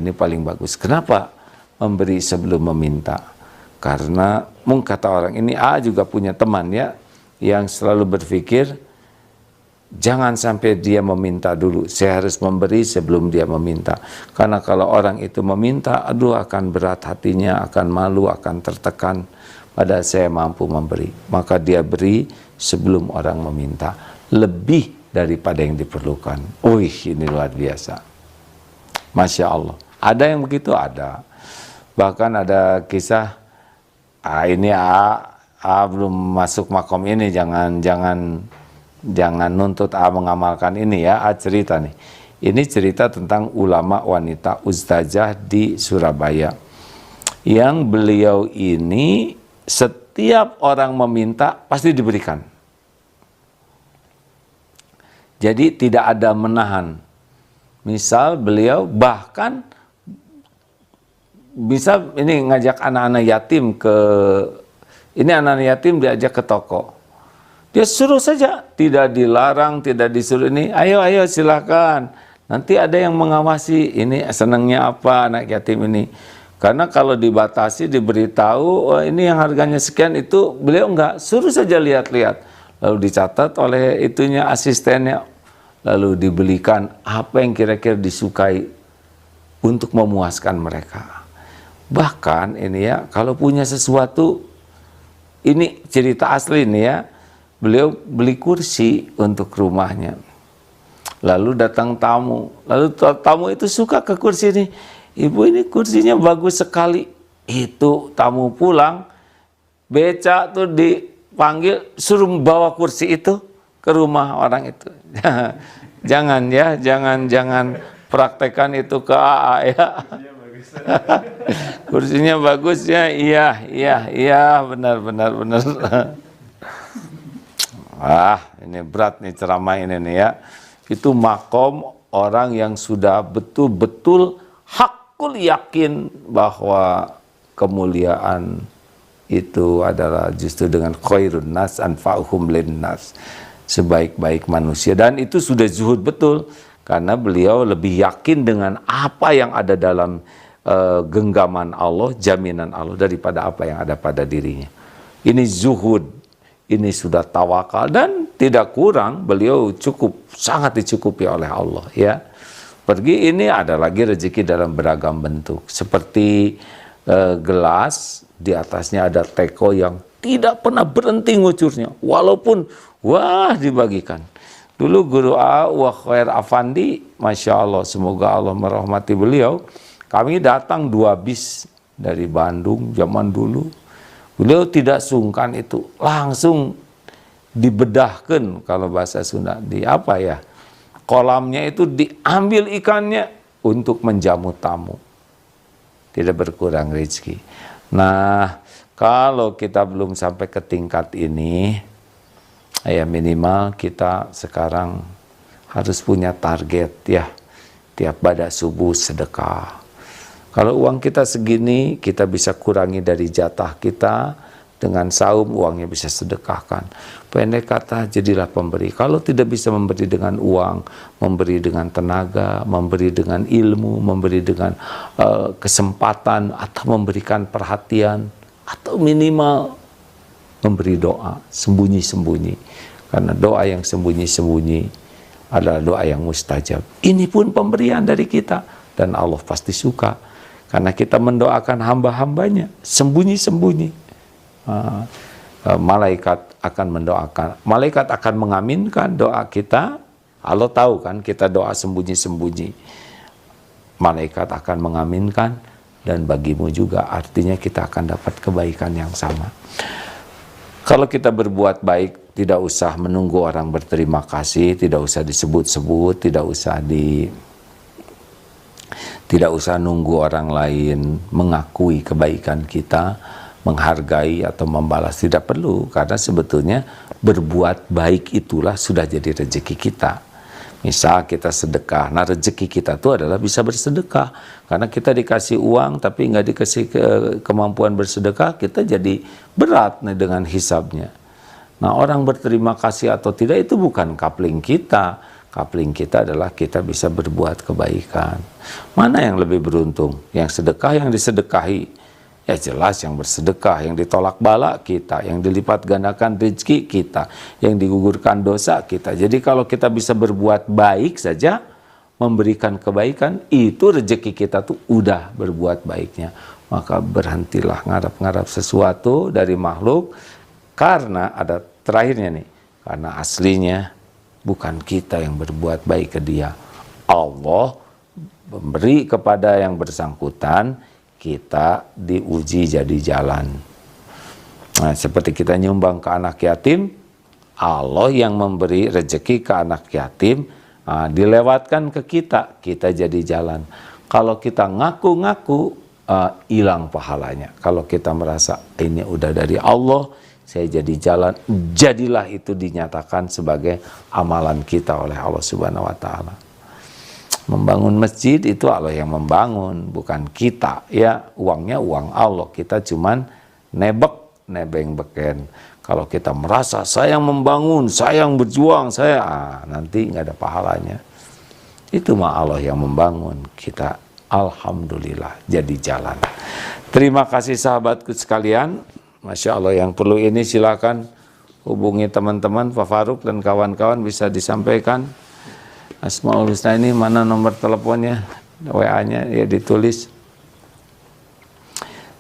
ini paling bagus. Kenapa memberi sebelum meminta? Karena mungkin kata orang ini, juga punya teman ya, yang selalu berpikir, jangan sampai dia meminta dulu, saya harus memberi sebelum dia meminta. Karena kalau orang itu meminta, aduh akan berat hatinya, akan malu, akan tertekan. Padahal saya mampu memberi. Maka dia beri sebelum orang meminta. Lebih daripada yang diperlukan. Wih, ini luar biasa. Masya Allah. Ada yang begitu? Ada. Bahkan ada kisah, ini belum masuk makom ini, jangan nuntut mengamalkan ini ya, cerita nih. Ini cerita tentang ulama wanita ustazah di Surabaya. Yang beliau ini setiap orang meminta pasti diberikan. Jadi tidak ada menahan. Misal beliau bahkan bisa ini ngajak anak-anak yatim anak-anak yatim diajak ke toko. Dia suruh saja, tidak dilarang, tidak disuruh ini, ayo silakan. Nanti ada yang mengawasi, ini senangnya apa anak yatim ini. Karena kalau dibatasi, diberitahu, ini yang harganya sekian, itu beliau enggak, suruh saja lihat-lihat. Lalu dicatat oleh itunya asistennya, lalu dibelikan apa yang kira-kira disukai untuk memuaskan mereka. Bahkan ini ya, kalau punya sesuatu, ini cerita asli nih ya, beliau beli kursi untuk rumahnya. Lalu datang tamu, lalu tamu itu suka ke kursi ini. Ibu ini kursinya bagus sekali. Itu tamu pulang, beca tuh dipanggil, suruh bawa kursi itu ke rumah orang itu. Jangan ya, jangan praktekkan itu ke AA ya. Kursinya bagus ya, iya, benar. Ini berat nih ceramah ini nih ya. Itu makom orang yang sudah betul-betul hakul yakin bahwa kemuliaan itu adalah justru dengan khairun nas anfa'uhum linnas, sebaik-baik manusia. Dan itu sudah zuhud betul, karena beliau lebih yakin dengan apa yang ada dalam genggaman Allah, jaminan Allah, daripada apa yang ada pada dirinya. Ini zuhud, ini sudah tawakal, dan tidak kurang, beliau sangat dicukupi oleh Allah ya. Pergi ini ada lagi rezeki dalam beragam bentuk, seperti gelas, di atasnya ada teko yang tidak pernah berhenti ngucurnya, walaupun dibagikan. Dulu guru Wa Khair Afandi, Masya Allah, semoga Allah merahmati beliau, kami datang 2 bis dari Bandung zaman dulu. Beliau tidak sungkan itu, langsung dibedahkan, kalau bahasa Sunda, kolamnya itu diambil ikannya untuk menjamu tamu. Tidak berkurang rezeki. Nah, kalau kita belum sampai ke tingkat ini, ya minimal kita sekarang harus punya target ya. Tiap pada subuh sedekah. Kalau uang kita segini, kita bisa kurangi dari jatah kita, dengan saum uangnya bisa sedekahkan. Pendek kata, jadilah pemberi. Kalau tidak bisa memberi dengan uang, memberi dengan tenaga, memberi dengan ilmu, memberi dengan kesempatan, atau memberikan perhatian, atau minimal memberi doa sembunyi-sembunyi. Karena doa yang sembunyi-sembunyi adalah doa yang mustajab. Ini pun pemberian dari kita, dan Allah pasti suka. Karena kita mendoakan hamba-hambanya sembunyi-sembunyi. Malaikat akan mendoakan, malaikat akan mengaminkan doa kita. Allah tahu kan kita doa sembunyi-sembunyi, malaikat akan mengaminkan, dan bagimu juga, artinya kita akan dapat kebaikan yang sama. Kalau kita berbuat baik, tidak usah menunggu orang berterima kasih, tidak usah disebut-sebut, tidak usah nunggu orang lain mengakui kebaikan kita, menghargai atau membalas, tidak perlu. Karena sebetulnya berbuat baik itulah sudah jadi rezeki kita. Misal kita sedekah, nah rezeki kita itu adalah bisa bersedekah. Karena kita dikasih uang tapi nggak dikasih kemampuan bersedekah, kita jadi berat nih dengan hisabnya. Nah, orang berterima kasih atau tidak itu bukan kapling kita. Coupling kita adalah kita bisa berbuat kebaikan. Mana yang lebih beruntung? Yang sedekah, yang disedekahi? Ya jelas yang bersedekah, yang ditolak bala kita, yang dilipat gandakan rezeki kita, yang digugurkan dosa kita. Jadi kalau kita bisa berbuat baik saja, memberikan kebaikan, itu rezeki kita tuh udah berbuat baiknya. Maka berhentilah ngarap-ngarap sesuatu dari makhluk, karena ada terakhirnya nih, karena aslinya bukan kita yang berbuat baik ke dia. Allah memberi kepada yang bersangkutan, kita diuji jadi jalan. Nah, seperti kita nyumbang ke anak yatim, Allah yang memberi rezeki ke anak yatim, dilewatkan ke kita, kita jadi jalan. Kalau kita ngaku-ngaku, hilang pahalanya. Kalau kita merasa ini udah dari Allah, saya jadi jalan, jadilah itu dinyatakan sebagai amalan kita oleh Allah Subhanahu wa Ta'ala. Membangun masjid itu Allah yang membangun, bukan kita. Ya, uangnya uang Allah, kita cuman nebeng beken. Kalau kita merasa saya yang membangun, saya yang berjuang, nanti nggak ada pahalanya. Itu mah Allah yang membangun, kita alhamdulillah jadi jalan. Terima kasih sahabatku sekalian. Masya Allah, yang perlu ini silakan hubungi teman-teman, Pak Faruk dan kawan-kawan, bisa disampaikan. Asmaul Husna ini mana nomor teleponnya, WA-nya ya ditulis.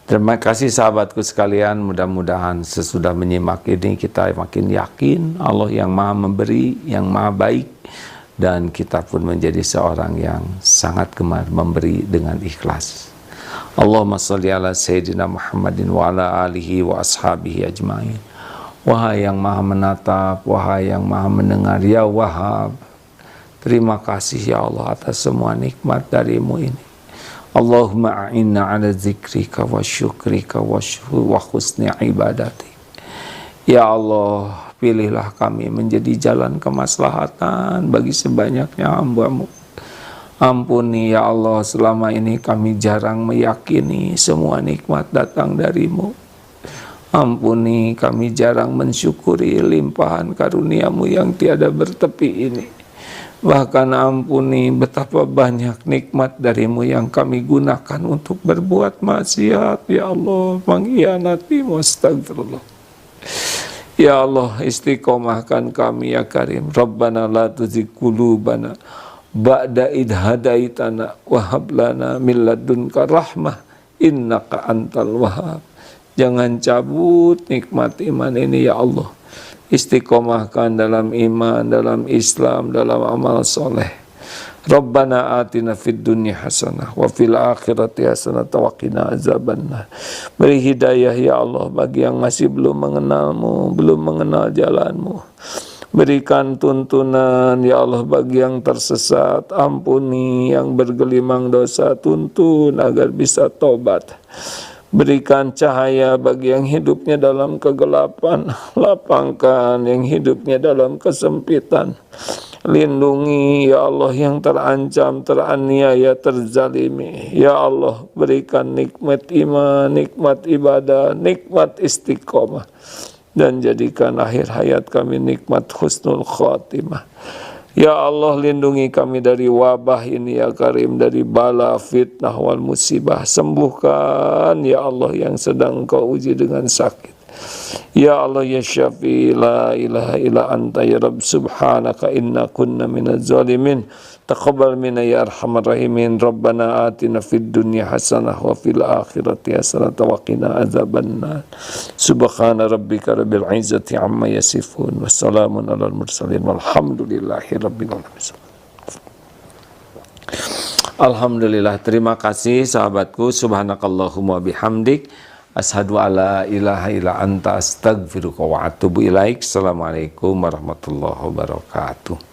Terima kasih sahabatku sekalian, mudah-mudahan sesudah menyimak ini kita makin yakin Allah yang maha memberi, yang maha baik, dan kita pun menjadi seorang yang sangat gemar memberi dengan ikhlas. Allahumma salli ala Sayyidina Muhammadin wa ala alihi wa ashabihi ajma'in. Wahai yang maha menatap, wahai yang maha mendengar, ya Wahhab, terima kasih ya Allah atas semua nikmat darimu ini. Allahumma a'inna ala zikrika wa syukrika wa husni ibadati. Ya Allah, pilihlah kami menjadi jalan kemaslahatan bagi sebanyaknya hamba-Mu. Ampuni ya Allah, selama ini kami jarang meyakini semua nikmat datang dari-Mu. Ampuni kami jarang mensyukuri limpahan karunia-Mu yang tiada bertepi ini. Bahkan ampuni betapa banyak nikmat dari-Mu yang kami gunakan untuk berbuat maksiat. Ya Allah, mengkhianati-Mu, astagfirullah. Ya Allah, istiqomahkan kami ya Karim. Rabbana la tuzigh qulubana ba'da idh hadaitana wa hab lana min ladunka rahmah innaka antal wahhab. Jangan cabut nikmat iman ini ya Allah. Istiqomahkan dalam iman, dalam Islam, dalam amal soleh. Rabbana atina fid dunya hasanah wa fil akhirati hasanah wa qina azabannar. Beri hidayah ya Allah bagi yang masih belum mengenal-Mu, belum mengenal jalan-Mu. Berikan tuntunan ya Allah bagi yang tersesat. Ampuni yang bergelimang dosa, tuntun agar bisa tobat. Berikan cahaya bagi yang hidupnya dalam kegelapan, lapangkan yang hidupnya dalam kesempitan. Lindungi ya Allah yang terancam, teraniaya, terzalimi. Ya Allah, berikan nikmat iman, nikmat ibadah, nikmat istiqomah. Dan jadikan akhir hayat kami nikmat husnul khatimah. Ya Allah, lindungi kami dari wabah ini ya Karim, dari bala, fitnah, wal musibah. Sembuhkan ya Allah yang sedang Kau uji dengan sakit. Ya Allah ya Syafi, la ilaha illa anta ya Rabb, subhanaka inna kunna minaz zalimin. Taqabbal minna ya arhamar rahimin. Rabbana atina fid dunya hasanah wa fil akhirati hasanah wa qina azabannar. Subhana rabbika rabbil izzati amma yasifun. Wassalamun alal mursalin walhamdulillahi rabbil alamin. Alhamdulillah, terima kasih sahabatku. Subhanakallahumma bihamdik, asyhadu alla ilaha illa anta, astaghfiruka wa atubu ilaik. Assalamualaikum warahmatullahi wabarakatuh.